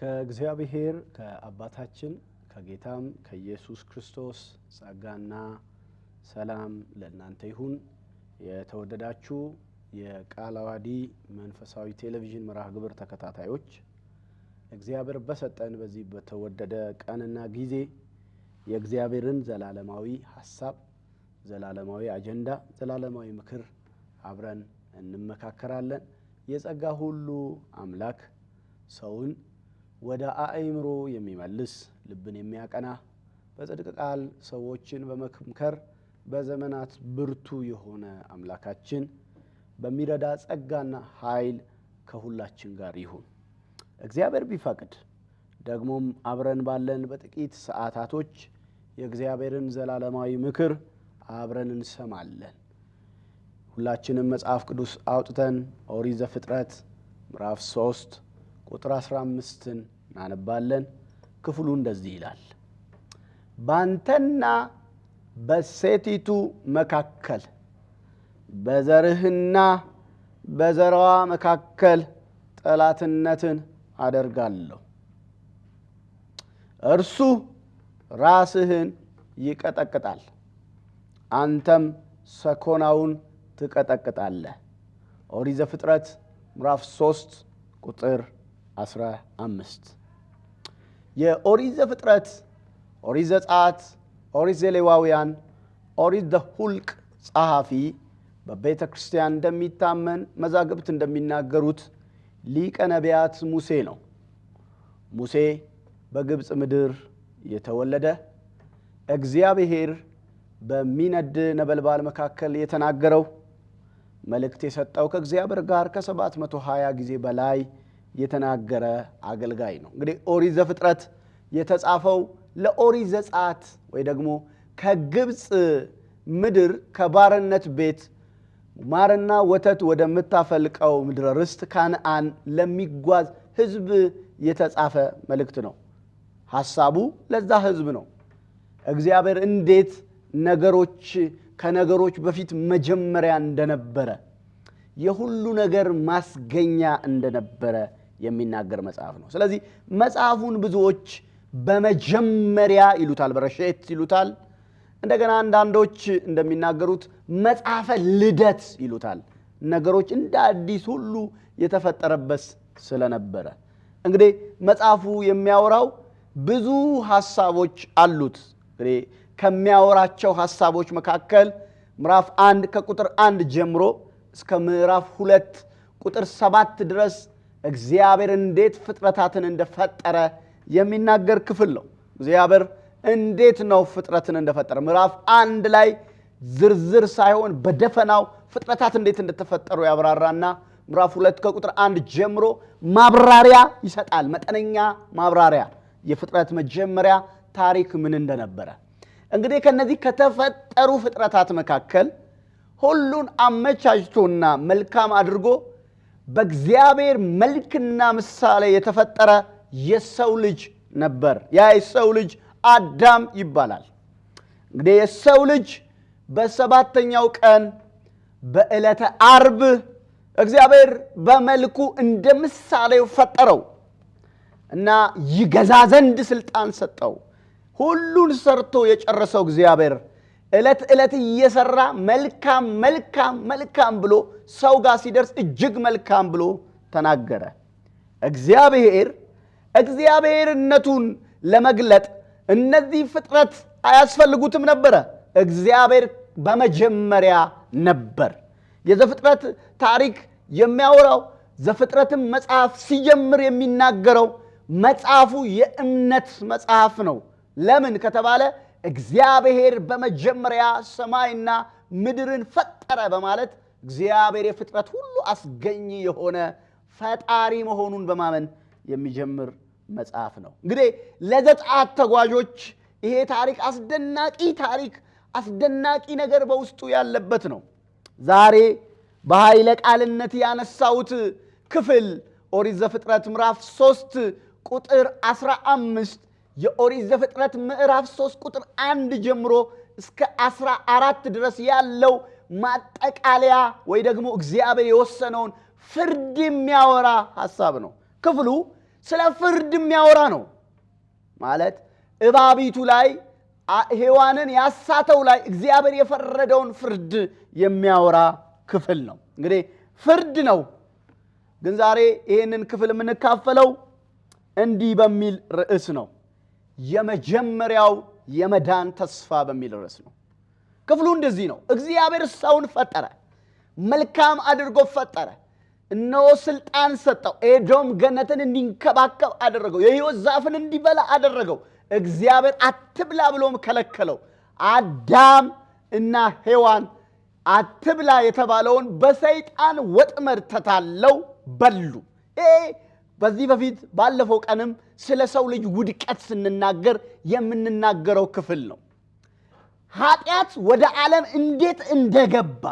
ከእግዚአብሔር ከአባታችን ከጌታም ከኢየሱስ ክርስቶስ ጸጋና ሰላም ለእናንተ ይሁን። የተወደዳችሁ የቃለ ዓዋዲ መንፈሳዊ ቴሌቪዥን መርሃ ግብር ተከታታዮች እግዚአብሔር በሰጠን በዚህ በተወደደ ቀንና ጊዜ የእግዚአብሔርን ዘላለማዊ ሐሳብ፣ ዘላለማዊ አጀንዳ፣ ዘላለማዊ ምክር አብረን እንመካከራለን። የጸጋ ሁሉ አምላክ ሰውን ወደ አእምሮ የሚመልስ ልብን የሚያቀና በጽድቅ ቃል ሰዎችን በመምከር በዘመናት ብርቱ የሆነ አምላካችን በሚረዳ ጸጋና ኃይል ከሁላችን ጋር ይሁን። እግዚአብሔር ቢፈቅድ ደግሞም አብረን ባለን በጥቂት ሰዓታቶች የእግዚአብሔርን ዘላለማዊ ምክር አብረን እንሰማለን። ሁላችንም መጽሐፍ ቅዱስ አውጥተን ኦሪት ዘፍጥረት ምዕራፍ 3 ቁጥር 15ን እናነባለን። ክፍሉ እንደዚህ ይላል። ባንተና በሴቲቱ መካከል በዘርህና በዘራዋ መካከል ጠላትነትን አደርጋለሁ። እርሱ ራስህን ይቀጠቅጣል፣ አንተም ሰኮናውን ትቀጠቅጣለህ። ኦሪት ዘፍጥረት ምዕራፍ 3 ቁጥር 15። የኦሪት ዘፍጥረት፣ ኦሪት ዘጸአት፣ ኦሪት ዘሌዋውያን፣ ኦሪት ዘኍልቍ ጸሐፊ በቤተ ክርስቲያን እንደሚታመን መዛግብት እንደሚናገሩት ሊቀ ነቢያት ሙሴ ነው። ሙሴ በግብፅ ምድር የተወለደ እግዚአብሔር በሚነድ ነበልባል መካከል የተናገረው መልእክት የሰጠው ከእግዚአብሔር ጋር ከ720 ጊዜ በላይ የተናገረ አገልጋይ ነው። እንግዲህ ኦሪት ዘፍጥረት የተጻፈው ለኦሪት ዘጸአት ወይ ደግሞ ከግብፅ ምድር ከባርነት ቤት ማርና ወተት ወደምታፈልቀው ምድረ ርስት ካንዓን ለሚጓዝ ሕዝብ የተጻፈ መልእክት ነው። ሐሳቡ ለዛ ሕዝብ ነው። እግዚአብሔር እንዴት ከነገሮች በፊት መጀመሪያ እንደነበረ፣ የሁሉ ነገር ማስገኛ እንደነበረ የሚናገር መጽሐፍ ነው። ስለዚህ መጽሐፉን ብዙዎች በመጀመሪያ ይሉታል፣ በረሼት ይሉታል። እንደገና አንዳንዶች እንደሚናገሩት መጽሐፈ ልደት ይሉታል። ነገሮች እንደ አዲስ ሁሉ የተፈጠረበት ስለነበረ እንግዲህ መጽሐፉ የሚያወራው ብዙ ሐሳቦች አሉት። እንግዲህ ከሚያወራቸው ሐሳቦች መካከል ምዕራፍ 1 ከቁጥር 1 ጀምሮ እስከ ምዕራፍ 2 ቁጥር 7 ድረስ እግዚአብሔር እንዴት ፍጥረታትን እንደፈጠረ የሚናገር ክፍል ነው። እግዚአብሔር እንዴት ነው ፍጥረትን እንደፈጠረ ምዕራፍ 1 ላይ ዝርዝር ሳይሆን በደፈናው ፍጥረታት እንዴት እንደተፈጠሩ ያብራራና ምዕራፍ 2 ከቁጥር 1 ጀምሮ ማብራሪያ ይሰጣል። መጠነኛ ማብራሪያ የፍጥረት መጀመሪያ ታሪክ ምን እንደነበረ። እንግዲህ ከነዚህ ከተፈጠሩ ፍጥረታት መካከል ሁሉን አመቻችቶና መልካም አድርጎ በእግዚአብሔር መልክና ምሳሌ የተፈጠረ የሰው ልጅ ነበር። ያ የሰው ልጅ አዳም ይባላል። እንግዲህ የሰው ልጅ በሰባተኛው ቀን በዕለተ ዓርብ እግዚአብሔር በመልኩ እንደ ምሳሌው ፈጠረው እና ይገዛ ዘንድ ስልጣን ሰጠው። ሁሉን ሰርቶ የጨረሰው እግዚአብሔር ዕለት ዕለት እየሰራ መልካም መልካም መልካም ብሎ ሰው ጋር ሲደርስ እጅግ መልካም ብሎ ተናገረ። እግዚአብሔርነቱን ለመግለጥ እነዚህ ፍጥረት አያስፈልጉትም ነበረ። እግዚአብሔር በመጀመሪያ ነበር። የዘፍጥረት ታሪክ የሚያወራው ዘፍጥረትም መጽሐፍ ሲጀምር የሚናገረው መጽሐፉ የእምነት መጽሐፍ ነው። ለምን ከተባለ እግዚአብሔር በመጀመሪያ ሰማይና ምድርን ፈጠረ በማለት እግዚአብሔር የፍጥረት ሁሉ አስገኝ የሆነ ፈጣሪ መሆኑን በማመን የሚጀምር መጽሐፍ ነው። እንግዲህ ለዘጸአት ተጓዦች ይሄ ታሪክ አስደናቂ ነገር በውስጡ ያለበት ነው። ዛሬ በኃይለ ቃልነት ያነሳሁት ክፍል ኦሪት ዘፍጥረት ምዕራፍ 3 ቁጥር 15 የኦሪት ዘፍጥረት ምዕራፍ 3 ቁጥር 1 ጀምሮ እስከ 14 ድረስ ያለው ማጠቃለያ ወይ ደግሞ እግዚአብሔር የወሰነውን ፍርድ የሚያወራ ሐሳብ ነው። ክፍሉ ስለ ፍርድ የሚያወራ ነው። ማለት እባቢቱ ላይ ሔዋንን ያሳተው ላይ እግዚአብሔር የፈረደውን ፍርድ የሚያወራ ክፍል ነው። እንግዲህ ፍርድ ነው። ግን ዛሬ ይህንን ክፍል የምንካፈለው እንዲህ በሚል ርዕስ ነው። የመጀመሪያው የመዳን ተስፋ በሚል ርዕስ ነው። ክፍሉ እንደዚህ ነው። እግዚአብሔር ሰውን ፈጠረ፣ መልካም አድርጎ ፈጠረ። እነሆ ስልጣን ሰጠው። ኤዶም ገነትን እንዲንከባከብ አደረገው። የሕይወት ዛፍን እንዲበላ አደረገው። እግዚአብሔር አትብላ ብሎም ከለከለው። አዳም እና ሔዋን አትብላ የተባለውን በሰይጣን ወጥመድ ተታለው በሉ። በዚህ በፊት ባለፈው ቀንም ስለ ሰው ልጅ ውድቀት ስንናገር የምንናገረው ክፍል ነው። ኃጢአት ወደ ዓለም እንዴት እንደገባ፣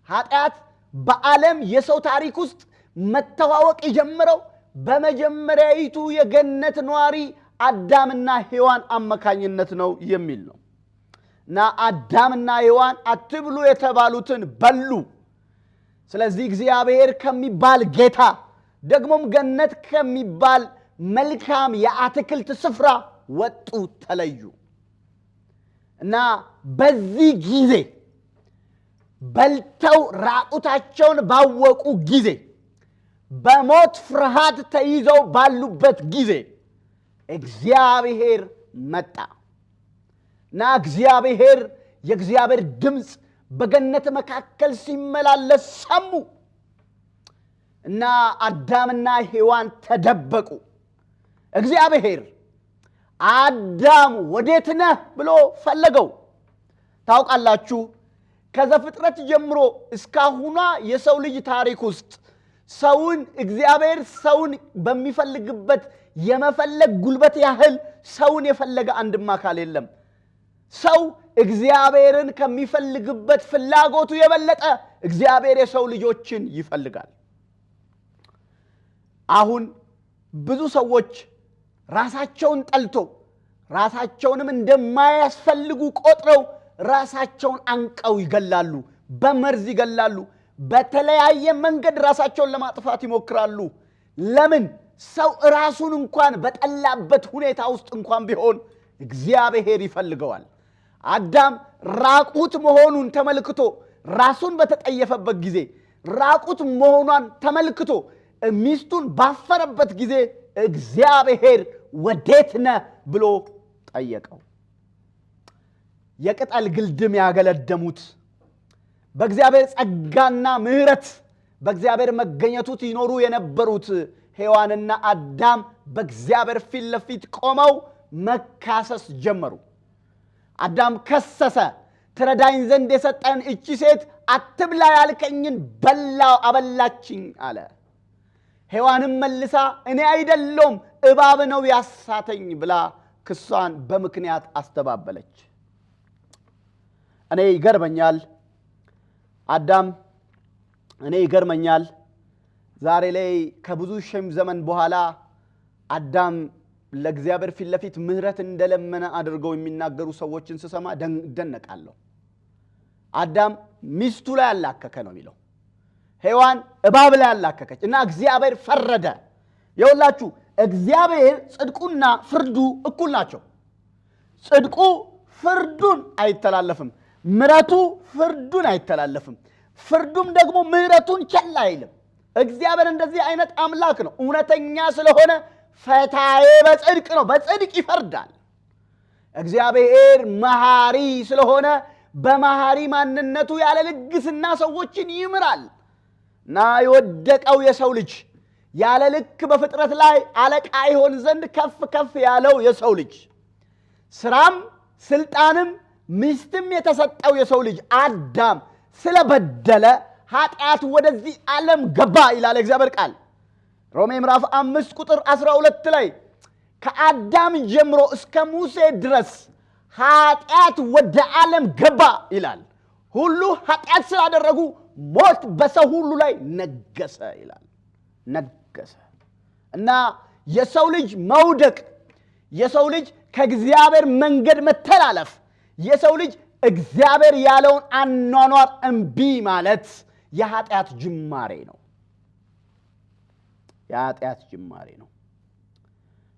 ኃጢአት በዓለም የሰው ታሪክ ውስጥ መተዋወቅ የጀመረው በመጀመሪያይቱ የገነት ነዋሪ አዳምና ሔዋን አማካኝነት ነው የሚል ነው። እና አዳምና ሔዋን አትብሉ የተባሉትን በሉ። ስለዚህ እግዚአብሔር ከሚባል ጌታ ደግሞም ገነት ከሚባል መልካም የአትክልት ስፍራ ወጡ፣ ተለዩ። እና በዚህ ጊዜ በልተው ራቁታቸውን ባወቁ ጊዜ፣ በሞት ፍርሃት ተይዘው ባሉበት ጊዜ እግዚአብሔር መጣ እና የእግዚአብሔር ድምፅ በገነት መካከል ሲመላለስ ሰሙ እና አዳምና ሔዋን ተደበቁ። እግዚአብሔር አዳም ወዴት ነህ ብሎ ፈለገው። ታውቃላችሁ፣ ከዘፍጥረት ጀምሮ እስካሁኗ የሰው ልጅ ታሪክ ውስጥ እግዚአብሔር ሰውን በሚፈልግበት የመፈለግ ጉልበት ያህል ሰውን የፈለገ አንድም አካል የለም። ሰው እግዚአብሔርን ከሚፈልግበት ፍላጎቱ የበለጠ እግዚአብሔር የሰው ልጆችን ይፈልጋል። አሁን ብዙ ሰዎች ራሳቸውን ጠልቶ ራሳቸውንም እንደማያስፈልጉ ቆጥረው ራሳቸውን አንቀው ይገላሉ፣ በመርዝ ይገላሉ፣ በተለያየ መንገድ ራሳቸውን ለማጥፋት ይሞክራሉ። ለምን? ሰው ራሱን እንኳን በጠላበት ሁኔታ ውስጥ እንኳን ቢሆን እግዚአብሔር ይፈልገዋል። አዳም ራቁት መሆኑን ተመልክቶ ራሱን በተጠየፈበት ጊዜ፣ ራቁት መሆኗን ተመልክቶ ሚስቱን ባፈረበት ጊዜ እግዚአብሔር ወዴት ነህ ብሎ ጠየቀው። የቅጠል ግልድም ያገለደሙት በእግዚአብሔር ጸጋና ምሕረት በእግዚአብሔር መገኘቱት ይኖሩ የነበሩት ሔዋንና አዳም በእግዚአብሔር ፊት ለፊት ቆመው መካሰስ ጀመሩ። አዳም ከሰሰ። ትረዳኝ ዘንድ የሰጠን እቺ ሴት አትብላ ያልከኝን አበላችኝ አለ። ሔዋንም መልሳ እኔ አይደለሁም እባብ ነው ያሳተኝ ብላ ክሷን በምክንያት አስተባበለች። እኔ ይገርመኛል ዛሬ ላይ ከብዙ ሺህ ዘመን በኋላ አዳም ለእግዚአብሔር ፊት ለፊት ምሕረት እንደለመነ አድርገው የሚናገሩ ሰዎችን ስሰማ ደነቃለሁ። አዳም ሚስቱ ላይ ያላከከ ነው የሚለው፣ ሔዋን እባብ ላይ ያላከከች እና እግዚአብሔር ፈረደ። ይኸውላችሁ እግዚአብሔር ጽድቁና ፍርዱ እኩል ናቸው። ጽድቁ ፍርዱን አይተላለፍም፣ ምሕረቱ ፍርዱን አይተላለፍም፣ ፍርዱም ደግሞ ምሕረቱን ቸል አይልም። እግዚአብሔር እንደዚህ አይነት አምላክ ነው። እውነተኛ ስለሆነ ፈታዬ በጽድቅ ነው፣ በጽድቅ ይፈርዳል። እግዚአብሔር መሐሪ ስለሆነ በመሐሪ ማንነቱ ያለ ልግስና ሰዎችን ይምራል እና የወደቀው የሰው ልጅ ያለ ልክ በፍጥረት ላይ አለቃ ይሆን ዘንድ ከፍ ከፍ ያለው የሰው ልጅ ስራም ስልጣንም ሚስትም የተሰጠው የሰው ልጅ አዳም ስለበደለ ኃጢአት ወደዚህ ዓለም ገባ ይላል እግዚአብሔር ቃል። ሮሜ ምዕራፍ 5 ቁጥር 12 ላይ ከአዳም ጀምሮ እስከ ሙሴ ድረስ ኃጢአት ወደ ዓለም ገባ ይላል። ሁሉ ኃጢአት ስላደረጉ ሞት በሰው ሁሉ ላይ ነገሰ ይላል። ነገሰ እና የሰው ልጅ መውደቅ፣ የሰው ልጅ ከእግዚአብሔር መንገድ መተላለፍ፣ የሰው ልጅ እግዚአብሔር ያለውን አኗኗር እምቢ ማለት የኃጢአት ጅማሬ ነው። የኃጢአት ጅማሬ ነው።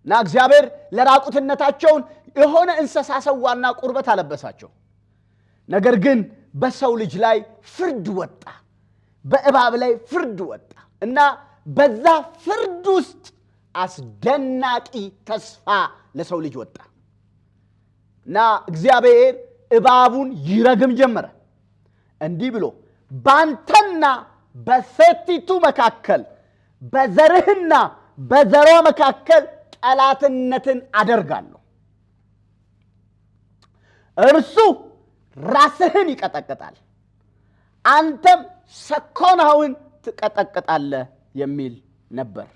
እና እግዚአብሔር ለራቁትነታቸውን የሆነ እንስሳ ሰዋና ቁርበት አለበሳቸው። ነገር ግን በሰው ልጅ ላይ ፍርድ ወጣ፣ በእባብ ላይ ፍርድ ወጣ እና በዛ ፍርድ ውስጥ አስደናቂ ተስፋ ለሰው ልጅ ወጣ እና እግዚአብሔር እባቡን ይረግም ጀመረ እንዲህ ብሎ ባንተና በሴቲቱ መካከል በዘርህና በዘሯ መካከል ጠላትነትን አደርጋለሁ። እርሱ ራስህን ይቀጠቅጣል፣ አንተም ሰኮናውን ትቀጠቅጣለህ የሚል ነበር።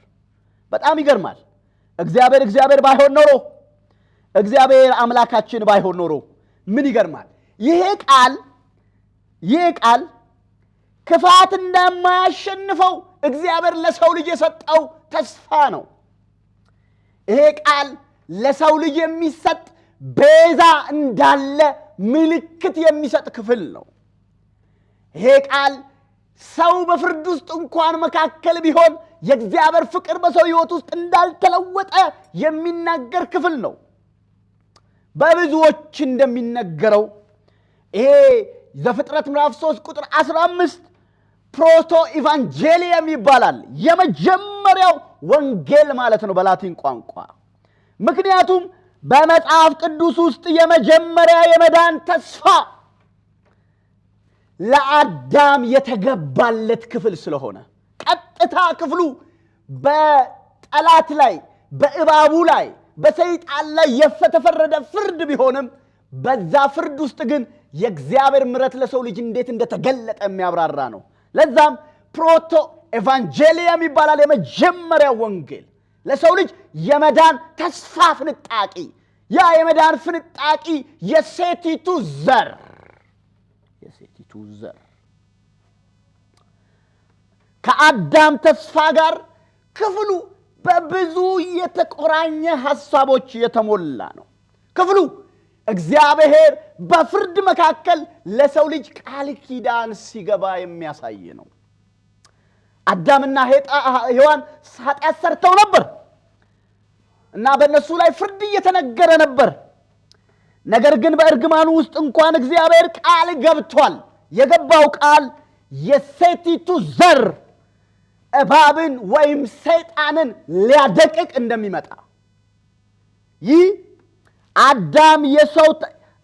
በጣም ይገርማል። እግዚአብሔር ባይሆን ኖሮ እግዚአብሔር አምላካችን ባይሆን ኖሮ ምን ይገርማል። ይሄ ቃል ክፋት እንደማያሸንፈው እግዚአብሔር ለሰው ልጅ የሰጠው ተስፋ ነው። ይሄ ቃል ለሰው ልጅ የሚሰጥ ቤዛ እንዳለ ምልክት የሚሰጥ ክፍል ነው። ይሄ ቃል ሰው በፍርድ ውስጥ እንኳን መካከል ቢሆን የእግዚአብሔር ፍቅር በሰው ሕይወት ውስጥ እንዳልተለወጠ የሚናገር ክፍል ነው። በብዙዎች እንደሚነገረው ይሄ ዘፍጥረት ምዕራፍ 3 ቁጥር 15 ፕሮቶ ኢቫንጀሊየም ይባላል። የመጀመሪያው ወንጌል ማለት ነው በላቲን ቋንቋ። ምክንያቱም በመጽሐፍ ቅዱስ ውስጥ የመጀመሪያ የመዳን ተስፋ ለአዳም የተገባለት ክፍል ስለሆነ ቀጥታ ክፍሉ በጠላት ላይ በእባቡ ላይ በሰይጣን ላይ የተፈረደ ፍርድ ቢሆንም በዛ ፍርድ ውስጥ ግን የእግዚአብሔር ምሕረት ለሰው ልጅ እንዴት እንደተገለጠ የሚያብራራ ነው። ለዛም ፕሮቶ ኤቫንጀሊየም ይባላል። የመጀመሪያው ወንጌል ለሰው ልጅ የመዳን ተስፋ ፍንጣቂ፣ ያ የመዳን ፍንጣቂ የሴቲቱ ዘር ከአዳም ተስፋ ጋር ክፍሉ በብዙ የተቆራኘ ሐሳቦች የተሞላ ነው። ክፍሉ እግዚአብሔር በፍርድ መካከል ለሰው ልጅ ቃል ኪዳን ሲገባ የሚያሳይ ነው። አዳምና ሔዋን ኃጢአት ሰርተው ነበር እና በእነሱ ላይ ፍርድ እየተነገረ ነበር። ነገር ግን በእርግማኑ ውስጥ እንኳን እግዚአብሔር ቃል ገብቷል። የገባው ቃል የሴቲቱ ዘር እባብን ወይም ሰይጣንን ሊያደቅቅ እንደሚመጣ ይህ አዳም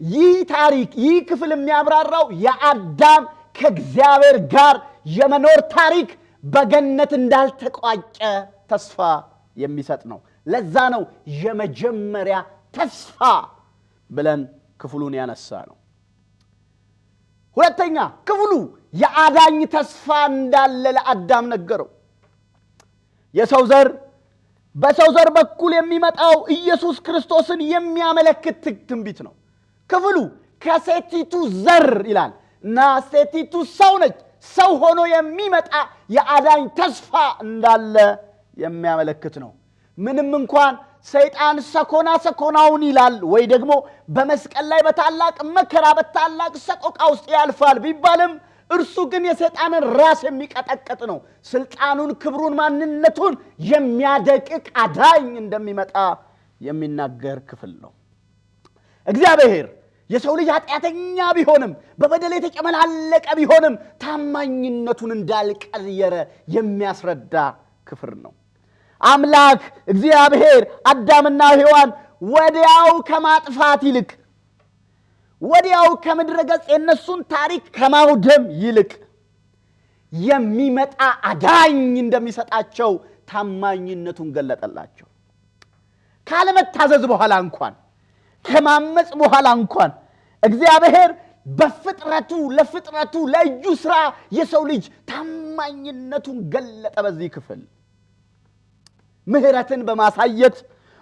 ይህ ታሪክ ይህ ክፍል የሚያብራራው የአዳም ከእግዚአብሔር ጋር የመኖር ታሪክ በገነት እንዳልተቋጨ ተስፋ የሚሰጥ ነው። ለዛ ነው የመጀመሪያ ተስፋ ብለን ክፍሉን ያነሳ ነው። ሁለተኛ ክፍሉ የአዳኝ ተስፋ እንዳለ ለአዳም ነገረው። በሰው ዘር በኩል የሚመጣው ኢየሱስ ክርስቶስን የሚያመለክት ትንቢት ነው። ክፍሉ ከሴቲቱ ዘር ይላል እና ሴቲቱ ሰው ነች። ሰው ሆኖ የሚመጣ የአዳኝ ተስፋ እንዳለ የሚያመለክት ነው። ምንም እንኳን ሰይጣን ሰኮናውን ይላል ወይ ደግሞ በመስቀል ላይ በታላቅ መከራ በታላቅ ሰቆቃ ውስጥ ያልፋል ቢባልም እርሱ ግን የሰይጣንን ራስ የሚቀጠቅጥ ነው። ስልጣኑን፣ ክብሩን፣ ማንነቱን የሚያደቅቅ አዳኝ እንደሚመጣ የሚናገር ክፍል ነው። እግዚአብሔር የሰው ልጅ ኃጢአተኛ ቢሆንም በበደል የተጨመላለቀ ቢሆንም ታማኝነቱን እንዳልቀየረ የሚያስረዳ ክፍል ነው። አምላክ እግዚአብሔር አዳምና ሔዋን ወዲያው ከማጥፋት ይልቅ ወዲያው ከምድረ ገጽ የነሱን ታሪክ ከማውደም ይልቅ የሚመጣ አዳኝ እንደሚሰጣቸው ታማኝነቱን ገለጠላቸው። ካለመታዘዝ በኋላ እንኳን ከማመጽ በኋላ እንኳን እግዚአብሔር ለፍጥረቱ ለእጁ ሥራ የሰው ልጅ ታማኝነቱን ገለጠ። በዚህ ክፍል ምሕረትን በማሳየት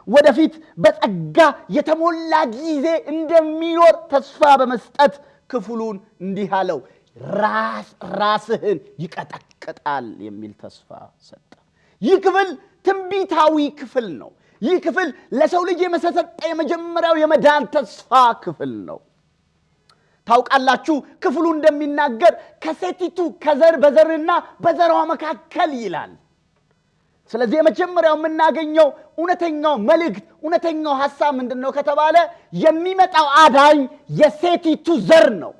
ወደፊት በጸጋ የተሞላ ጊዜ እንደሚኖር ተስፋ በመስጠት ክፍሉን እንዲህ አለው፣ ራስህን ይቀጠቅጣል የሚል ተስፋ ሰጠ። ይህ ክፍል ትንቢታዊ ክፍል ነው። ይህ ክፍል ለሰው ልጅ የመሰጠ የመጀመሪያው የመዳን ተስፋ ክፍል ነው። ታውቃላችሁ ክፍሉ እንደሚናገር ከሴቲቱ በዘርና በዘሯ መካከል ይላል። ስለዚህ የመጀመሪያው የምናገኘው እውነተኛው መልእክት እውነተኛው ሐሳብ ምንድነው ከተባለ የሚመጣው አዳኝ የሴቲቱ ዘር ነው።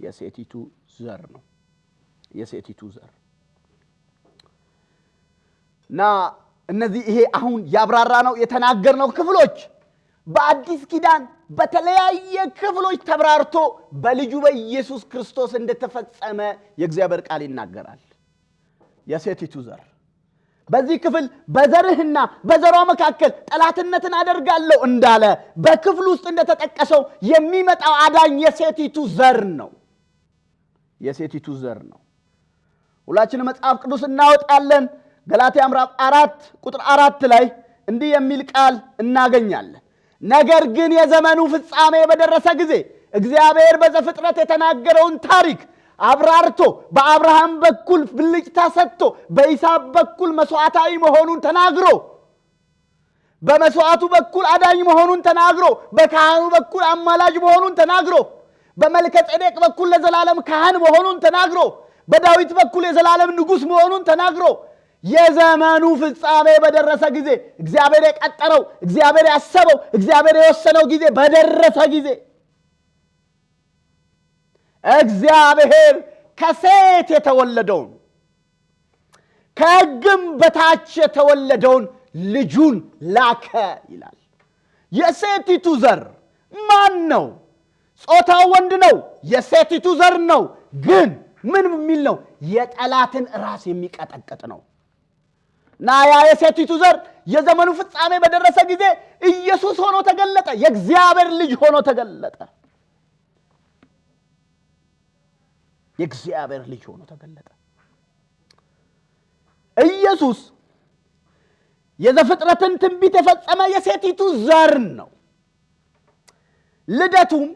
የሴቲቱ ዘር ነው። የሴቲቱ ዘር እና እነዚህ ይሄ አሁን ያብራራ ነው የተናገርነው ክፍሎች በአዲስ ኪዳን በተለያየ ክፍሎች ተብራርቶ በልጁ በኢየሱስ ክርስቶስ እንደተፈጸመ የእግዚአብሔር ቃል ይናገራል። የሴቲቱ ዘር በዚህ ክፍል በዘርህና በዘሯ መካከል ጠላትነትን አደርጋለሁ እንዳለ በክፍል ውስጥ እንደተጠቀሰው የሚመጣው አዳኝ የሴቲቱ ዘር ነው። የሴቲቱ ዘር ነው። ሁላችንም መጽሐፍ ቅዱስ እናወጣለን። ገላትያ ምዕራፍ 4 ቁጥር 4 ላይ እንዲህ የሚል ቃል እናገኛለን። ነገር ግን የዘመኑ ፍጻሜ በደረሰ ጊዜ እግዚአብሔር በዘፍጥረት የተናገረውን ታሪክ አብራርቶ በአብርሃም በኩል ብልጭታ ሰጥቶ በይስሐቅ በኩል መስዋዕታዊ መሆኑን ተናግሮ በመስዋዕቱ በኩል አዳኝ መሆኑን ተናግሮ በካህኑ በኩል አማላጅ መሆኑን ተናግሮ በመልከጼዴቅ በኩል ለዘላለም ካህን መሆኑን ተናግሮ በዳዊት በኩል የዘላለም ንጉሥ መሆኑን ተናግሮ የዘመኑ ፍጻሜ በደረሰ ጊዜ እግዚአብሔር የቀጠረው እግዚአብሔር ያሰበው እግዚአብሔር የወሰነው ጊዜ በደረሰ ጊዜ እግዚአብሔር ከሴት የተወለደውን ከሕግም በታች የተወለደውን ልጁን ላከ ይላል። የሴቲቱ ዘር ማን ነው? ጾታው ወንድ ነው። የሴቲቱ ዘር ነው። ግን ምን የሚል ነው? የጠላትን ራስ የሚቀጠቅጥ ነው። እና ያ የሴቲቱ ዘር የዘመኑ ፍጻሜ በደረሰ ጊዜ ኢየሱስ ሆኖ ተገለጠ። የእግዚአብሔር ልጅ ሆኖ ተገለጠ። የእግዚአብሔር ልጅ ሆኖ ተገለጠ። ኢየሱስ የዘፍጥረትን ትንቢት የፈጸመ የሴቲቱ ዘር ነው። ልደቱም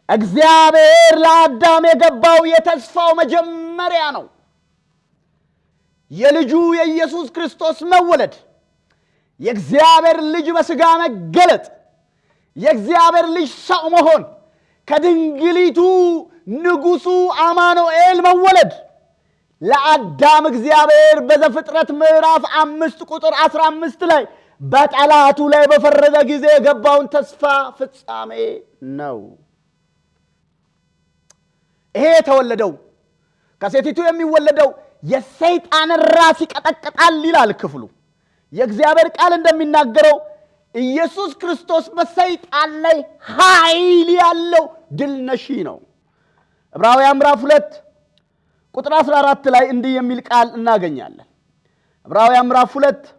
እግዚአብሔር ለአዳም የገባው የተስፋው መጀመሪያ ነው። የልጁ የኢየሱስ ክርስቶስ መወለድ፣ የእግዚአብሔር ልጅ በሥጋ መገለጥ፣ የእግዚአብሔር ልጅ ሰው መሆን፣ ከድንግሊቱ ንጉሡ አማኑኤል መወለድ ለአዳም እግዚአብሔር በዘፍጥረት ምዕራፍ 5 ቁጥር 15 ላይ በጠላቱ ላይ በፈረደ ጊዜ የገባውን ተስፋ ፍጻሜ ነው። ይሄ የተወለደው ከሴቲቱ የሚወለደው የሰይጣንን ራስ ይቀጠቅጣል ይላል ክፍሉ። የእግዚአብሔር ቃል እንደሚናገረው ኢየሱስ ክርስቶስ በሰይጣን ላይ ኃይል ያለው ድል ነሺ ነው። ዕብራውያን ምዕራፍ 2 ቁጥር 14 ላይ እንዲህ የሚል ቃል እናገኛለን። ዕብራውያን ምዕራፍ 2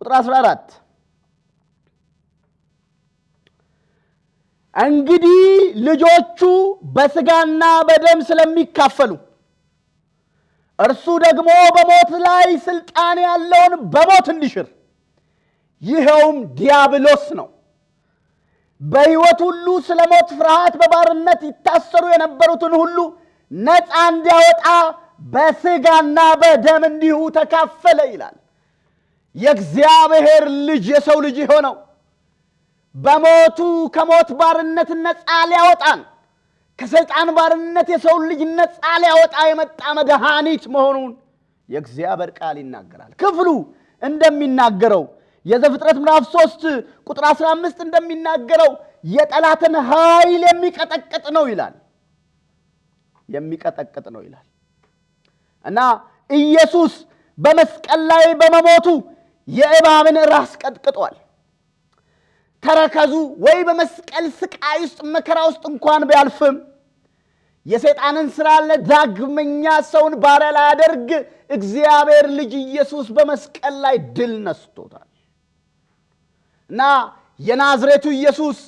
ቁጥር 14 እንግዲህ ልጆቹ በሥጋና በደም ስለሚካፈሉ እርሱ ደግሞ በሞት ላይ ስልጣን ያለውን በሞት እንዲሽር ይኸውም ዲያብሎስ ነው፣ በሕይወት ሁሉ ስለ ሞት ፍርሃት በባርነት ይታሰሩ የነበሩትን ሁሉ ነፃ እንዲያወጣ በሥጋና በደም እንዲሁ ተካፈለ ይላል። የእግዚአብሔር ልጅ የሰው ልጅ የሆነው በሞቱ ከሞት ባርነት ነፃ ሊያወጣን ከሰይጣን ባርነት የሰው ልጅ ነፃ ሊያወጣ የመጣ መድኃኒት መሆኑን የእግዚአብሔር ቃል ይናገራል። ክፍሉ እንደሚናገረው የዘፍጥረት ምዕራፍ 3 ቁጥር 15 እንደሚናገረው የጠላትን ኃይል የሚቀጠቅጥ ነው ይላል። የሚቀጠቅጥ ነው ይላል እና ኢየሱስ በመስቀል ላይ በመሞቱ የእባብን ራስ ቀጥቅጧል። ተረከዙ ወይ በመስቀል ስቃይ ውስጥ መከራ ውስጥ እንኳን ቢያልፍም የሰይጣንን ሥራ ለዳግመኛ ሰውን ባሪያ ላያደርግ እግዚአብሔር ልጅ ኢየሱስ በመስቀል ላይ ድል ነስቶታል እና የናዝሬቱ ኢየሱስ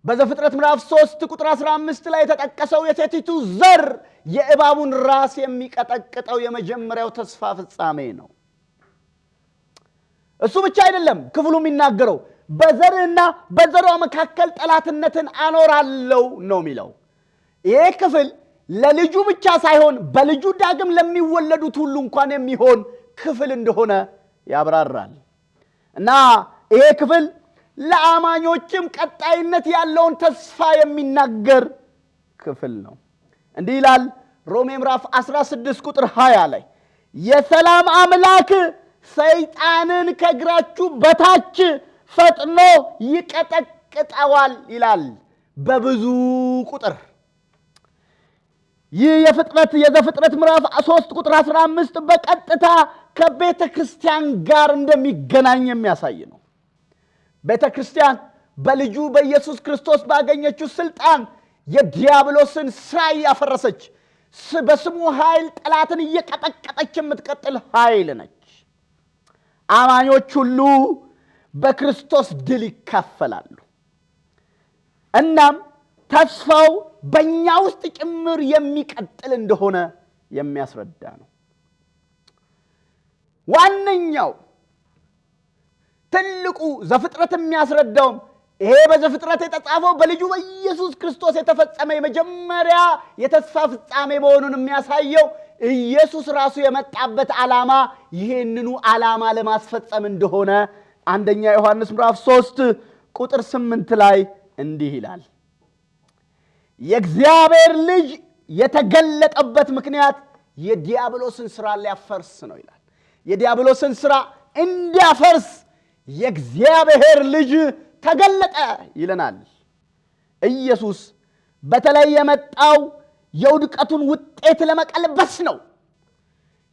በዘፍጥረት ምዕራፍ 3 ቁጥር 15 ላይ የተጠቀሰው የሴቲቱ ዘር የእባቡን ራስ የሚቀጠቅጠው የመጀመሪያው ተስፋ ፍጻሜ ነው። እሱ ብቻ አይደለም። ክፍሉ የሚናገረው በዘርና በዘሯ መካከል ጠላትነትን አኖራለሁ ነው የሚለው። ይሄ ክፍል ለልጁ ብቻ ሳይሆን በልጁ ዳግም ለሚወለዱት ሁሉ እንኳን የሚሆን ክፍል እንደሆነ ያብራራል እና ይሄ ክፍል ለአማኞችም ቀጣይነት ያለውን ተስፋ የሚናገር ክፍል ነው። እንዲህ ይላል ሮሜ ምዕራፍ 16 ቁጥር 20 ላይ የሰላም አምላክ ሰይጣንን ከእግራችሁ በታች ፈጥኖ ይቀጠቅጠዋል ይላል በብዙ ቁጥር። ይህ የዘፍጥረት ምዕራፍ 3 ቁጥር 15 በቀጥታ ከቤተ ክርስቲያን ጋር እንደሚገናኝ የሚያሳይ ነው። ቤተ ክርስቲያን በልጁ በኢየሱስ ክርስቶስ ባገኘችው ስልጣን የዲያብሎስን ሥራ ያፈረሰች፣ በስሙ ኃይል ጠላትን እየቀጠቀጠች የምትቀጥል ኃይል ነች። አማኞች ሁሉ በክርስቶስ ድል ይካፈላሉ። እናም ተስፋው በእኛ ውስጥ ጭምር የሚቀጥል እንደሆነ የሚያስረዳ ነው። ዋነኛው ትልቁ ዘፍጥረት የሚያስረዳውም ይሄ በዘፍጥረት የተጻፈው በልጁ በኢየሱስ ክርስቶስ የተፈጸመ የመጀመሪያ የተስፋ ፍጻሜ መሆኑን የሚያሳየው ኢየሱስ ራሱ የመጣበት ዓላማ ይህንኑ ዓላማ ለማስፈጸም እንደሆነ አንደኛ ዮሐንስ ምዕራፍ 3 ቁጥር 8 ላይ እንዲህ ይላል። የእግዚአብሔር ልጅ የተገለጠበት ምክንያት የዲያብሎስን ሥራ ሊያፈርስ ነው ይላል። የዲያብሎስን ሥራ እንዲያፈርስ የእግዚአብሔር ልጅ ተገለጠ ይለናል። ኢየሱስ በተለይ የመጣው የውድቀቱን ውጤት ለመቀልበስ ነው።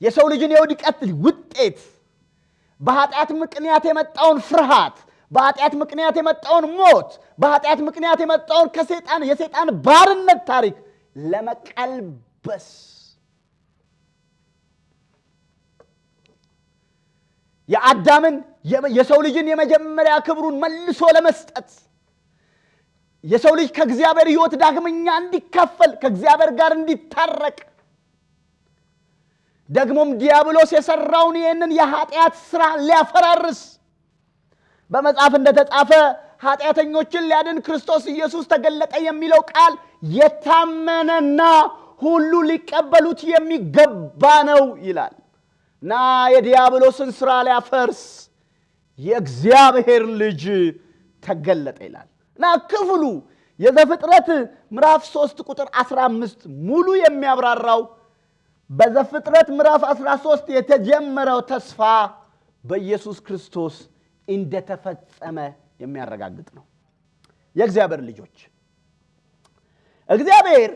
የሰው ልጅን የውድቀት ውጤት፣ በኃጢአት ምክንያት የመጣውን ፍርሃት፣ በኃጢአት ምክንያት የመጣውን ሞት፣ በኃጢአት ምክንያት የመጣውን የሰይጣን ባርነት ታሪክ ለመቀልበስ የአዳምን የሰው ልጅን የመጀመሪያ ክብሩን መልሶ ለመስጠት የሰው ልጅ ከእግዚአብሔር ሕይወት ዳግመኛ እንዲካፈል ከእግዚአብሔር ጋር እንዲታረቅ ደግሞም ዲያብሎስ የሰራውን ይህንን የኃጢአት ሥራ ሊያፈራርስ በመጽሐፍ እንደተጻፈ ኃጢአተኞችን ሊያድን ክርስቶስ ኢየሱስ ተገለጠ የሚለው ቃል የታመነና ሁሉ ሊቀበሉት የሚገባ ነው ይላል እና የዲያብሎስን ሥራ ሊያፈርስ የእግዚአብሔር ልጅ ተገለጠ ይላል እና ክፍሉ የዘፍጥረት ምዕራፍ 3 ቁጥር 15 ሙሉ የሚያብራራው በዘፍጥረት ምዕራፍ 13 የተጀመረው ተስፋ በኢየሱስ ክርስቶስ እንደተፈጸመ የሚያረጋግጥ ነው። የእግዚአብሔር ልጆች እግዚአብሔር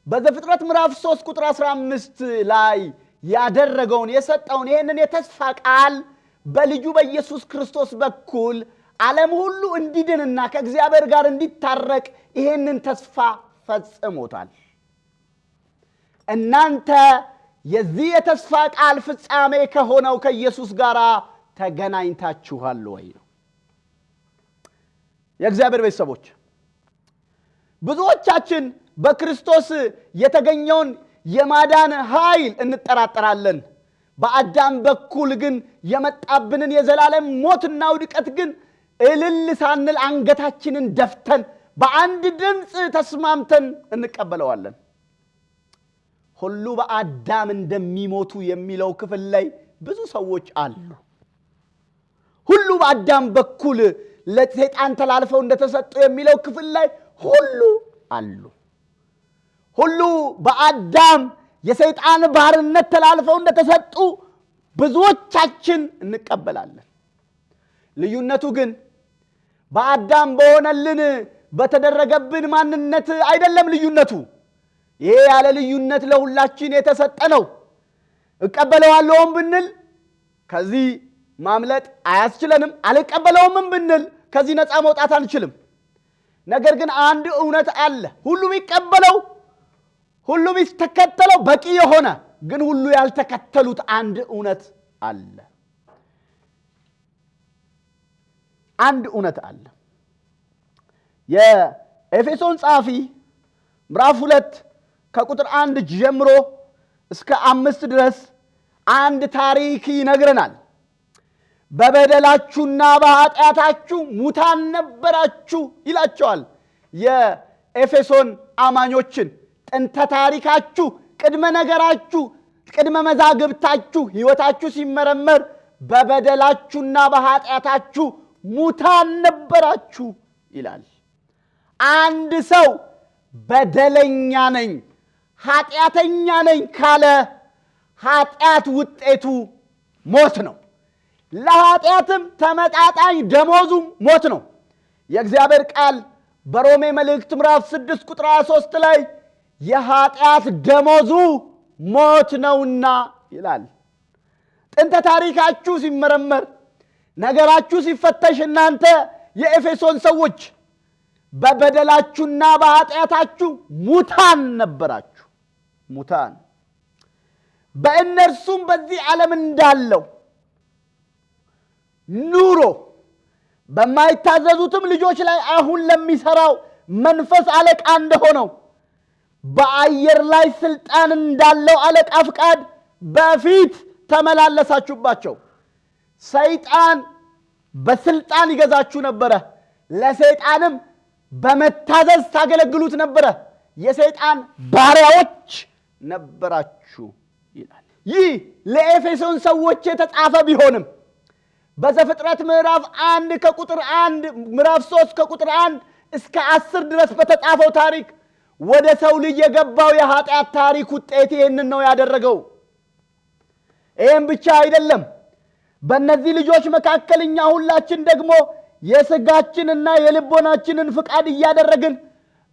በዘፍጥረት ምዕራፍ 3 ቁጥር 15 ላይ ያደረገውን የሰጠውን ይህንን የተስፋ ቃል በልጁ በኢየሱስ ክርስቶስ በኩል ዓለም ሁሉ እንዲድንና ከእግዚአብሔር ጋር እንዲታረቅ ይህንን ተስፋ ፈጽሞታል። እናንተ የዚህ የተስፋ ቃል ፍጻሜ ከሆነው ከኢየሱስ ጋር ተገናኝታችኋል ወይ ነው። የእግዚአብሔር ቤተሰቦች ብዙዎቻችን በክርስቶስ የተገኘውን የማዳን ኃይል እንጠራጠራለን። በአዳም በኩል ግን የመጣብንን የዘላለም ሞትና ውድቀት ግን እልል ሳንል አንገታችንን ደፍተን በአንድ ድምፅ ተስማምተን እንቀበለዋለን። ሁሉ በአዳም እንደሚሞቱ የሚለው ክፍል ላይ ብዙ ሰዎች አሉ። ሁሉ በአዳም በኩል ለሰይጣን ተላልፈው እንደተሰጡ የሚለው ክፍል ላይ ሁሉ አሉ። ሁሉ በአዳም የሰይጣን ባርነት ተላልፈው እንደተሰጡ ብዙዎቻችን እንቀበላለን። ልዩነቱ ግን በአዳም በሆነልን በተደረገብን ማንነት አይደለም። ልዩነቱ ይሄ ያለ ልዩነት ለሁላችን የተሰጠ ነው። እቀበለዋለሁም ብንል ከዚህ ማምለጥ አያስችለንም። አልቀበለውም ብንል ከዚህ ነፃ መውጣት አንችልም። ነገር ግን አንድ እውነት አለ። ሁሉም ይቀበለው፣ ሁሉም ይተከተለው በቂ የሆነ ግን ሁሉ ያልተከተሉት አንድ እውነት አለ። አንድ እውነት አለ። የኤፌሶን ጸሐፊ ምዕራፍ 2 ከቁጥር 1 ጀምሮ እስከ 5 ድረስ አንድ ታሪክ ይነግረናል። በበደላችሁና በኃጢአታችሁ ሙታን ነበራችሁ ይላቸዋል የኤፌሶን አማኞችን። ጥንተ ታሪካችሁ፣ ቅድመ ነገራችሁ፣ ቅድመ መዛግብታችሁ፣ ሕይወታችሁ ሲመረመር በበደላችሁና በኃጢአታችሁ ሙታን ነበራችሁ ይላል። አንድ ሰው በደለኛ ነኝ ኃጢአተኛ ነኝ ካለ ኃጢአት ውጤቱ ሞት ነው። ለኃጢአትም ተመጣጣኝ ደሞዙ ሞት ነው። የእግዚአብሔር ቃል በሮሜ መልእክት ምዕራፍ 6 ቁጥር 23 ላይ የኃጢአት ደሞዙ ሞት ነውና ይላል። ጥንተ ታሪካችሁ ሲመረመር፣ ነገራችሁ ሲፈተሽ እናንተ የኤፌሶን ሰዎች በበደላችሁና በኃጢአታችሁ ሙታን ነበራችሁ። ሙታን በእነርሱም በዚህ ዓለም እንዳለው ኑሮ በማይታዘዙትም ልጆች ላይ አሁን ለሚሰራው መንፈስ አለቃ እንደሆነው በአየር ላይ ስልጣን እንዳለው አለቃ ፍቃድ በፊት ተመላለሳችሁባቸው። ሰይጣን በስልጣን ይገዛችሁ ነበረ። ለሰይጣንም በመታዘዝ ታገለግሉት ነበረ። የሰይጣን ባሪያዎች ነበራችሁ ይላል። ይህ ለኤፌሶን ሰዎች የተጻፈ ቢሆንም በዘፍጥረት ምዕራፍ 1 ከቁጥር 1 ምዕራፍ 3 ከቁጥር 1 እስከ 10 ድረስ በተጻፈው ታሪክ ወደ ሰው ልጅ የገባው የኃጢአት ታሪክ ውጤት ይህንን ነው ያደረገው። ይህም ብቻ አይደለም። በእነዚህ ልጆች መካከል እኛ ሁላችን ደግሞ የሥጋችንና የልቦናችንን ፍቃድ እያደረግን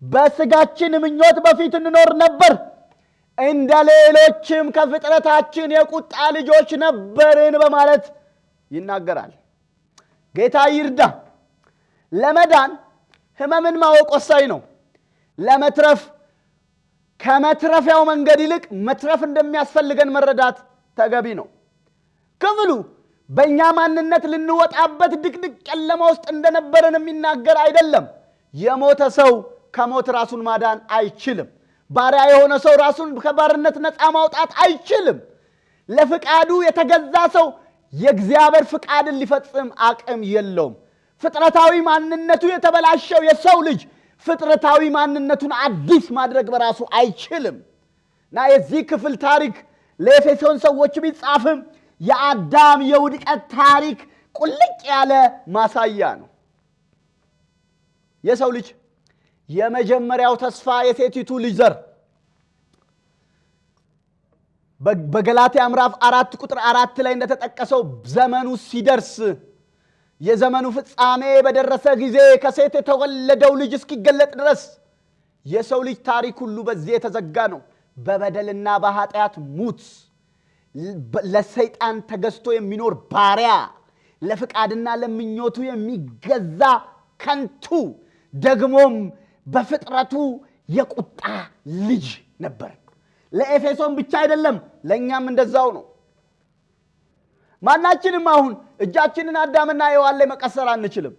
በሥጋችን ምኞት በፊት እንኖር ነበር። እንደ ሌሎችም ከፍጥረታችን የቁጣ ልጆች ነበርን በማለት ይናገራል። ጌታ ይርዳ። ለመዳን ሕመምን ማወቅ ወሳኝ ነው። ለመትረፍ ከመትረፊያው መንገድ ይልቅ መትረፍ እንደሚያስፈልገን መረዳት ተገቢ ነው። ክፍሉ በእኛ ማንነት ልንወጣበት ድቅድቅ ጨለማ ውስጥ እንደነበረን የሚናገር አይደለም። የሞተ ሰው ከሞት ራሱን ማዳን አይችልም። ባሪያ የሆነ ሰው ራሱን ከባርነት ነፃ ማውጣት አይችልም። ለፍቃዱ የተገዛ ሰው የእግዚአብሔር ፍቃድን ሊፈጽም አቅም የለውም። ፍጥረታዊ ማንነቱ የተበላሸው የሰው ልጅ ፍጥረታዊ ማንነቱን አዲስ ማድረግ በራሱ አይችልም እና የዚህ ክፍል ታሪክ ለኤፌሶን ሰዎች ቢጻፍም የአዳም የውድቀት ታሪክ ቁልጭ ያለ ማሳያ ነው። የሰው ልጅ የመጀመሪያው ተስፋ የሴቲቱ ልጅ ዘር በገላትያ ምዕራፍ 4 ቁጥር 4 ላይ እንደተጠቀሰው ዘመኑ ሲደርስ የዘመኑ ፍጻሜ በደረሰ ጊዜ ከሴት የተወለደው ልጅ እስኪገለጥ ድረስ የሰው ልጅ ታሪክ ሁሉ በዚህ የተዘጋ ነው። በበደልና በኃጢአት ሙት ለሰይጣን ተገዝቶ የሚኖር ባሪያ፣ ለፍቃድና ለምኞቱ የሚገዛ ከንቱ፣ ደግሞም በፍጥረቱ የቁጣ ልጅ ነበር። ለኤፌሶን ብቻ አይደለም፣ ለእኛም እንደዛው ነው። ማናችንም አሁን እጃችንን አዳምና ሔዋን ላይ መቀሰር አንችልም።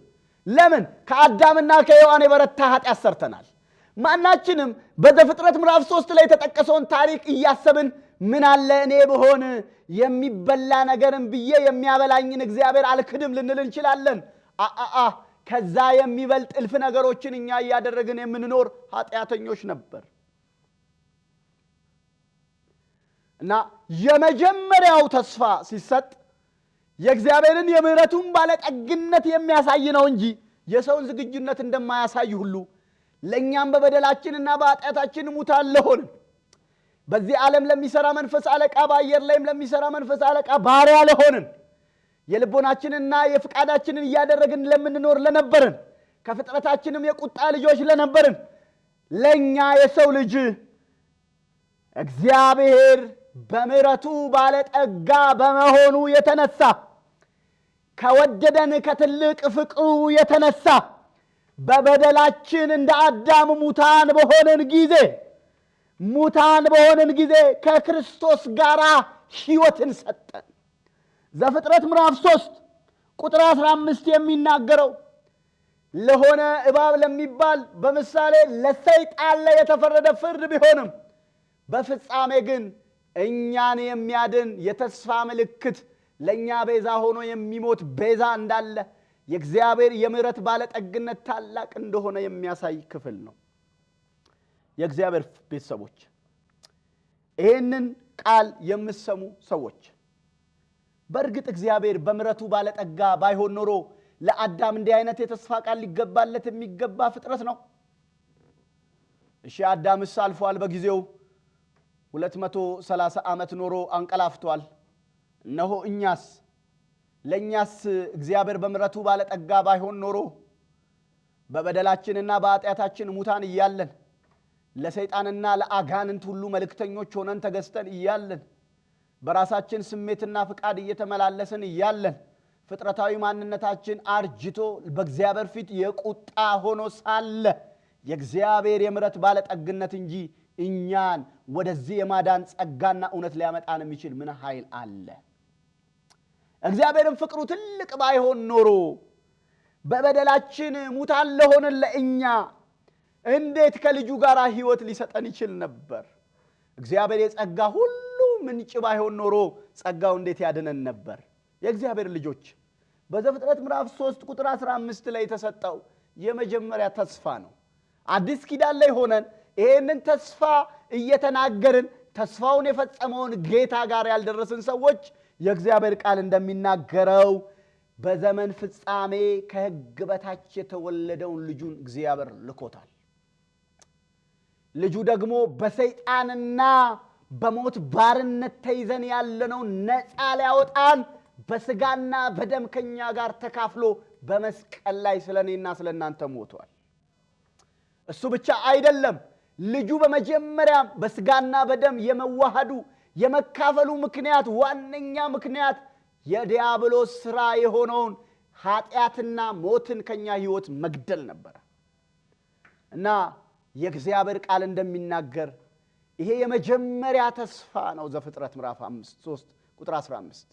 ለምን? ከአዳምና ከሔዋን የበረታ ኃጢአት ሰርተናል። ማናችንም በዘፍጥረት ምዕራፍ 3 ላይ የተጠቀሰውን ታሪክ እያሰብን ምን አለ እኔ ብሆን የሚበላ ነገርን ብዬ የሚያበላኝን እግዚአብሔር አልክድም ልንል እንችላለን። ከዛ የሚበልጥ እልፍ ነገሮችን እኛ እያደረግን የምንኖር ኃጢአተኞች ነበር እና የመጀመሪያው ተስፋ ሲሰጥ የእግዚአብሔርን የምህረቱን ባለጠግነት የሚያሳይ ነው እንጂ የሰውን ዝግጁነት እንደማያሳይ ሁሉ ለእኛም በበደላችንና በኃጢአታችን ሙታን ለሆንን በዚህ ዓለም ለሚሰራ መንፈስ አለቃ በአየር ላይም ለሚሰራ መንፈስ አለቃ ባሪያ ለሆንን የልቦናችንና የፍቃዳችንን እያደረግን ለምንኖር ለነበርን ከፍጥረታችንም የቁጣ ልጆች ለነበርን ለእኛ የሰው ልጅ እግዚአብሔር በምህረቱ ባለጠጋ በመሆኑ የተነሳ ከወደደን ከትልቅ ፍቅሩ የተነሳ በበደላችን እንደ አዳም ሙታን በሆንን ጊዜ ከክርስቶስ ጋር ሕይወትን ሰጠን። ዘፍጥረት ምዕራፍ 3 ቁጥር 15 የሚናገረው ለሆነ እባብ ለሚባል በምሳሌ ለሰይጣን ላይ የተፈረደ ፍርድ ቢሆንም በፍጻሜ ግን እኛን የሚያድን የተስፋ ምልክት ለእኛ ቤዛ ሆኖ የሚሞት ቤዛ እንዳለ የእግዚአብሔር የምህረት ባለጠግነት ታላቅ እንደሆነ የሚያሳይ ክፍል ነው። የእግዚአብሔር ቤተሰቦች ይህንን ቃል የምትሰሙ ሰዎች በእርግጥ እግዚአብሔር በምህረቱ ባለጠጋ ባይሆን ኖሮ ለአዳም እንዲህ አይነት የተስፋ ቃል ሊገባለት የሚገባ ፍጥረት ነው? እሺ አዳምስ አልፏል፣ በጊዜው 230 ዓመት ኖሮ አንቀላፍቷል። እነሆ ለእኛስ እግዚአብሔር በምሕረቱ ባለጠጋ ባይሆን ኖሮ በበደላችንና በኃጢአታችን ሙታን እያለን ለሰይጣንና ለአጋንንት ሁሉ መልእክተኞች ሆነን ተገዝተን እያለን በራሳችን ስሜትና ፍቃድ እየተመላለስን እያለን ፍጥረታዊ ማንነታችን አርጅቶ በእግዚአብሔር ፊት የቁጣ ሆኖ ሳለ የእግዚአብሔር የምሕረት ባለጠግነት እንጂ እኛን ወደዚህ የማዳን ጸጋና እውነት ሊያመጣን የሚችል ምን ኃይል አለ? እግዚአብሔርን ፍቅሩ ትልቅ ባይሆን ኖሮ በበደላችን ሙታን ለሆነን ለእኛ እንዴት ከልጁ ጋር ሕይወት ሊሰጠን ይችል ነበር? እግዚአብሔር የጸጋ ሁሉ ምንጭ ባይሆን ኖሮ ጸጋው እንዴት ያድነን ነበር? የእግዚአብሔር ልጆች በዘፍጥረት ምዕራፍ 3 ቁጥር 15 ላይ የተሰጠው የመጀመሪያ ተስፋ ነው። አዲስ ኪዳን ላይ ሆነን ይሄንን ተስፋ እየተናገርን ተስፋውን የፈጸመውን ጌታ ጋር ያልደረስን ሰዎች የእግዚአብሔር ቃል እንደሚናገረው በዘመን ፍጻሜ ከሕግ በታች የተወለደውን ልጁን እግዚአብሔር ልኮታል። ልጁ ደግሞ በሰይጣንና በሞት ባርነት ተይዘን ያለነው ነፃ ሊያወጣን በስጋና በደም ከኛ ጋር ተካፍሎ በመስቀል ላይ ስለኔና ስለናንተ ሞቷል። እሱ ብቻ አይደለም። ልጁ በመጀመሪያ በስጋና በደም የመዋሃዱ የመካፈሉ ምክንያት ዋነኛ ምክንያት የዲያብሎስ ሥራ የሆነውን ኃጢአትና ሞትን ከኛ ሕይወት መግደል ነበር እና የእግዚአብሔር ቃል እንደሚናገር ይሄ የመጀመሪያ ተስፋ ነው። ዘፍጥረት ምዕራፍ 3 ቁጥር 15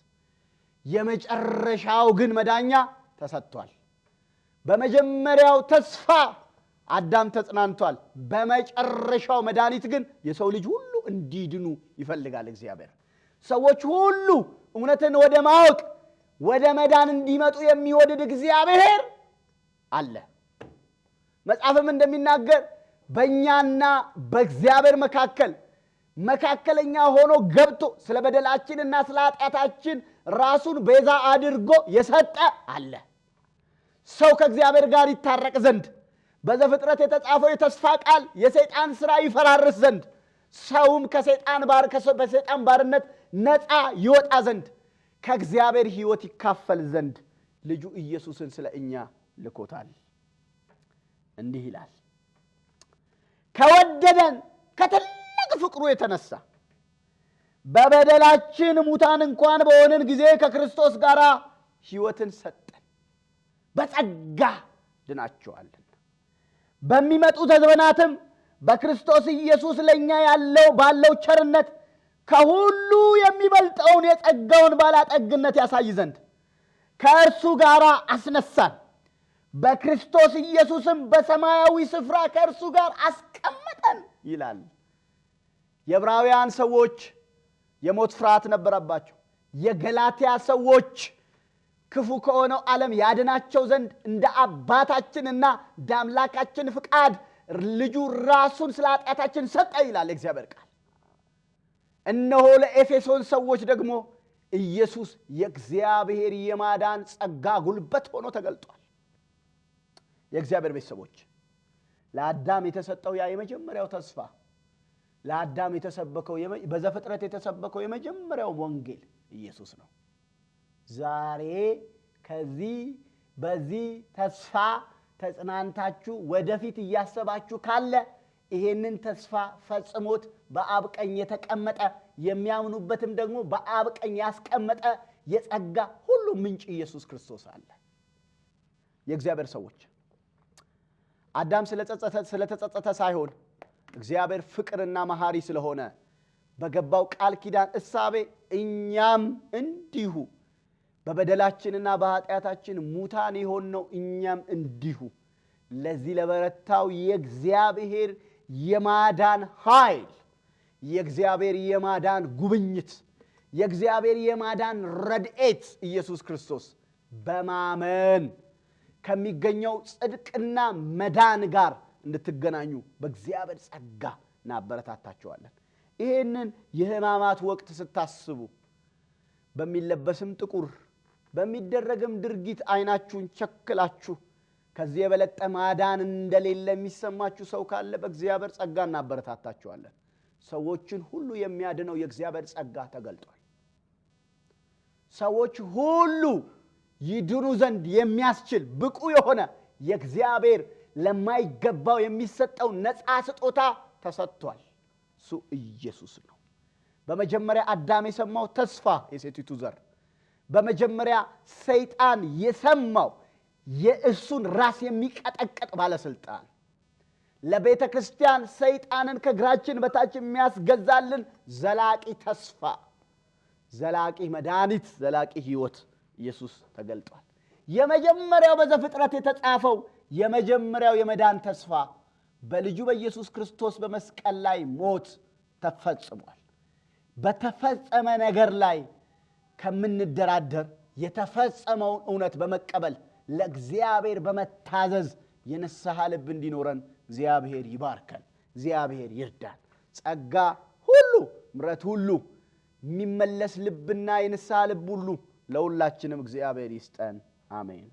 የመጨረሻው ግን መዳኛ ተሰጥቷል። በመጀመሪያው ተስፋ አዳም ተጽናንቷል። በመጨረሻው መድኃኒት ግን የሰው ልጅ ሁሉ እንዲድኑ ይፈልጋል እግዚአብሔር። ሰዎች ሁሉ እውነትን ወደ ማወቅ ወደ መዳን እንዲመጡ የሚወድድ እግዚአብሔር አለ። መጽሐፍም እንደሚናገር በእኛና በእግዚአብሔር መካከለኛ ሆኖ ገብቶ ስለ በደላችንና ስለ ኃጢአታችን ራሱን ቤዛ አድርጎ የሰጠ አለ። ሰው ከእግዚአብሔር ጋር ይታረቅ ዘንድ በዘፍጥረት የተጻፈው የተስፋ ቃል የሰይጣን ሥራ ይፈራርስ ዘንድ ሰውም በሰይጣን ባርነት ነፃ ይወጣ ዘንድ ከእግዚአብሔር ሕይወት ይካፈል ዘንድ ልጁ ኢየሱስን ስለ እኛ ልኮታል። እንዲህ ይላል፣ ከወደደን ከትልቅ ፍቅሩ የተነሳ በበደላችን ሙታን እንኳን በሆንን ጊዜ ከክርስቶስ ጋር ሕይወትን ሰጠን። በጸጋ ድናችኋልና በሚመጡ ዘመናትም በክርስቶስ ኢየሱስ ለኛ ባለው ቸርነት ከሁሉ የሚበልጠውን የጸጋውን ባለጠግነት ያሳይ ዘንድ ከእርሱ ጋር አስነሳን፣ በክርስቶስ ኢየሱስም በሰማያዊ ስፍራ ከእርሱ ጋር አስቀመጠን ይላል። የዕብራውያን ሰዎች የሞት ፍርሃት ነበረባቸው። የገላትያ ሰዎች ክፉ ከሆነው ዓለም ያድናቸው ዘንድ እንደ አባታችንና እንደ አምላካችን ፍቃድ ልጁ ራሱን ስለ ኃጢአታችን ሰጠ ይላል የእግዚአብሔር ቃል። እነሆ ለኤፌሶን ሰዎች ደግሞ ኢየሱስ የእግዚአብሔር የማዳን ጸጋ ጉልበት ሆኖ ተገልጧል። የእግዚአብሔር ቤተሰቦች ለአዳም የተሰጠው ያ የመጀመሪያው ተስፋ ለአዳም የተሰበከው በዘፍጥረት የተሰበከው የመጀመሪያው ወንጌል ኢየሱስ ነው። ዛሬ በዚህ ተስፋ ተጽናንታችሁ ወደፊት እያሰባችሁ ካለ ይሄንን ተስፋ ፈጽሞት በአብ ቀኝ የተቀመጠ የሚያምኑበትም ደግሞ በአብ ቀኝ ያስቀመጠ የጸጋ ሁሉ ምንጭ ኢየሱስ ክርስቶስ አለ። የእግዚአብሔር ሰዎች አዳም ስለተጸጸተ ሳይሆን እግዚአብሔር ፍቅርና መሐሪ ስለሆነ በገባው ቃል ኪዳን እሳቤ እኛም እንዲሁ በበደላችንና በኃጢአታችን ሙታን የሆነው እኛም እንዲሁ ለዚህ ለበረታው የእግዚአብሔር የማዳን ኃይል፣ የእግዚአብሔር የማዳን ጉብኝት፣ የእግዚአብሔር የማዳን ረድኤት ኢየሱስ ክርስቶስ በማመን ከሚገኘው ጽድቅና መዳን ጋር እንድትገናኙ በእግዚአብሔር ጸጋ እናበረታታችኋለን። ይህንን የሕማማት ወቅት ስታስቡ በሚለበስም ጥቁር በሚደረግም ድርጊት ዓይናችሁን ቸክላችሁ ከዚህ የበለጠ ማዳን እንደሌለ የሚሰማችሁ ሰው ካለ በእግዚአብሔር ጸጋ እናበረታታችኋለን። ሰዎችን ሁሉ የሚያድነው የእግዚአብሔር ጸጋ ተገልጧል። ሰዎች ሁሉ ይድኑ ዘንድ የሚያስችል ብቁ የሆነ የእግዚአብሔር ለማይገባው የሚሰጠው ነፃ ስጦታ ተሰጥቷል። እሱ ኢየሱስ ነው። በመጀመሪያ አዳም የሰማው ተስፋ የሴቲቱ ዘር፣ በመጀመሪያ ሰይጣን የሰማው የእሱን ራስ የሚቀጠቅጥ ባለስልጣን፣ ለቤተ ክርስቲያን ሰይጣንን ከእግራችን በታች የሚያስገዛልን ዘላቂ ተስፋ፣ ዘላቂ መድኃኒት፣ ዘላቂ ሕይወት ኢየሱስ ተገልጧል። የመጀመሪያው በዘፍጥረት የተጻፈው የመጀመሪያው የመዳን ተስፋ በልጁ በኢየሱስ ክርስቶስ በመስቀል ላይ ሞት ተፈጽሟል። በተፈጸመ ነገር ላይ ከምንደራደር የተፈጸመውን እውነት በመቀበል ለእግዚአብሔር በመታዘዝ የንስሐ ልብ እንዲኖረን እግዚአብሔር ይባርከን፣ እግዚአብሔር ይርዳን። ጸጋ ሁሉ፣ ምሕረት ሁሉ፣ የሚመለስ ልብና የንስሐ ልብ ሁሉ ለሁላችንም እግዚአብሔር ይስጠን። አሜን።